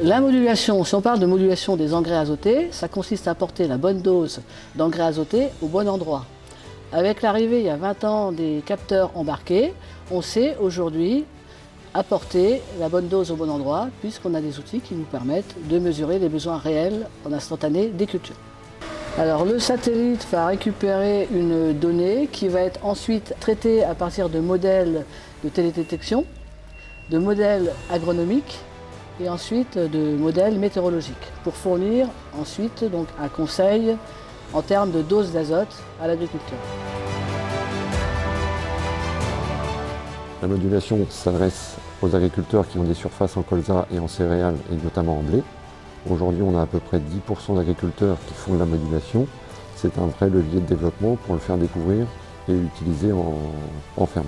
La modulation, si on parle de modulation des engrais azotés, ça consiste à apporter la bonne dose d'engrais azotés au bon endroit. Avec l'arrivée il y a 20 ans des capteurs embarqués, on sait aujourd'hui apporter la bonne dose au bon endroit puisqu'on a des outils qui nous permettent de mesurer les besoins réels en instantané des cultures. Alors le satellite va récupérer une donnée qui va être ensuite traitée à partir de modèles de télédétection, de modèles agronomiques et ensuite de modèles météorologiques pour fournir ensuite donc un conseil en termes de dose d'azote à l'agriculteur. La modulation s'adresse aux agriculteurs qui ont des surfaces en colza et en céréales et notamment en blé. Aujourd'hui, on a à peu près 10% d'agriculteurs qui font de la modulation. C'est un vrai levier de développement pour le faire découvrir et l'utiliser en ferme.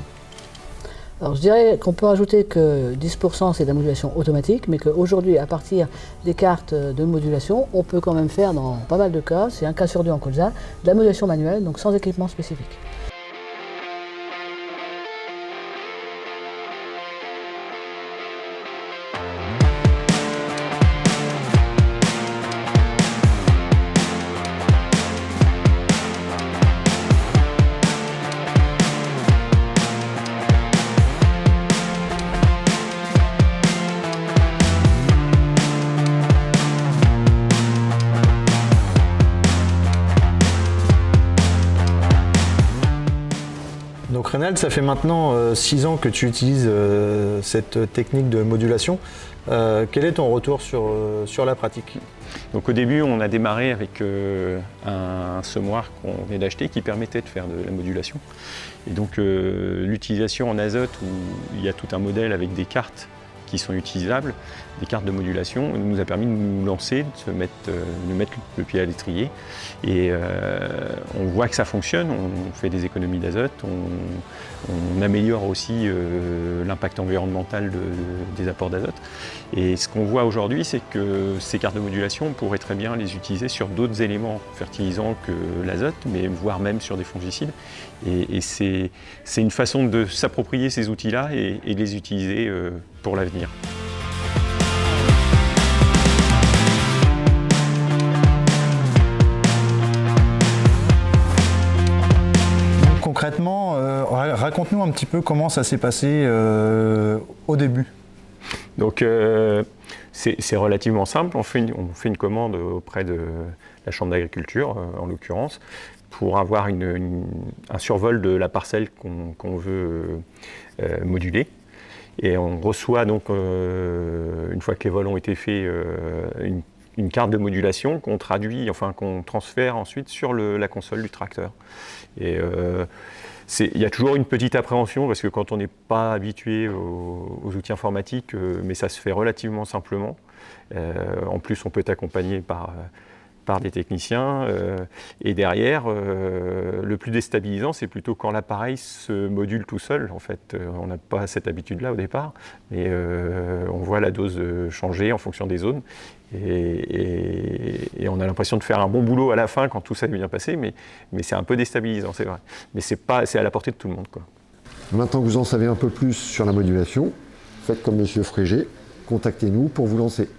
Alors je dirais qu'on peut rajouter que 10% c'est de la modulation automatique, mais qu'aujourd'hui, à partir des cartes de modulation, on peut quand même faire dans pas mal de cas, c'est un cas sur deux en colza, de la modulation manuelle, donc sans équipement spécifique. Donc Reynald, ça fait maintenant 6 ans que tu utilises cette technique de modulation. Quel est ton retour sur la pratique? Donc au début, on a démarré avec un semoir qu'on venait d'acheter qui permettait de faire de la modulation. Et donc l'utilisation en azote, où il y a tout un modèle avec des cartes qui sont utilisables, des cartes de modulation, nous a permis de nous lancer, de mettre le pied à l'étrier. Et on voit que ça fonctionne, on fait des économies d'azote, on améliore aussi l'impact environnemental des apports d'azote. Et ce qu'on voit aujourd'hui, c'est que ces cartes de modulation, on pourrait très bien les utiliser sur d'autres éléments fertilisants que l'azote, mais voire même sur des fongicides. Et c'est une façon de s'approprier ces outils-là et de les utiliser pour l'avenir. Concrètement, raconte-nous un petit peu comment ça s'est passé au début. Donc c'est relativement simple, on fait une commande auprès de la Chambre d'agriculture en l'occurrence pour avoir un survol de la parcelle qu'on veut moduler. Et on reçoit donc, une fois que les vols ont été faits, une carte de modulation qu'on traduit, enfin qu'on transfère ensuite sur la console du tracteur. Et il y a toujours une petite appréhension parce que quand on n'est pas habitué aux outils informatiques, mais ça se fait relativement simplement. En plus, on peut être accompagné par des techniciens. Et derrière, le plus déstabilisant, c'est plutôt quand l'appareil se module tout seul. En fait, on n'a pas cette habitude-là au départ, mais on voit la dose changer en fonction des zones. Et on a l'impression de faire un bon boulot à la fin quand tout ça est bien passé, mais c'est un peu déstabilisant, c'est vrai. Mais c'est à la portée de tout le monde, quoi. Maintenant que vous en savez un peu plus sur la modulation, faites comme Monsieur Frégé, contactez-nous pour vous lancer.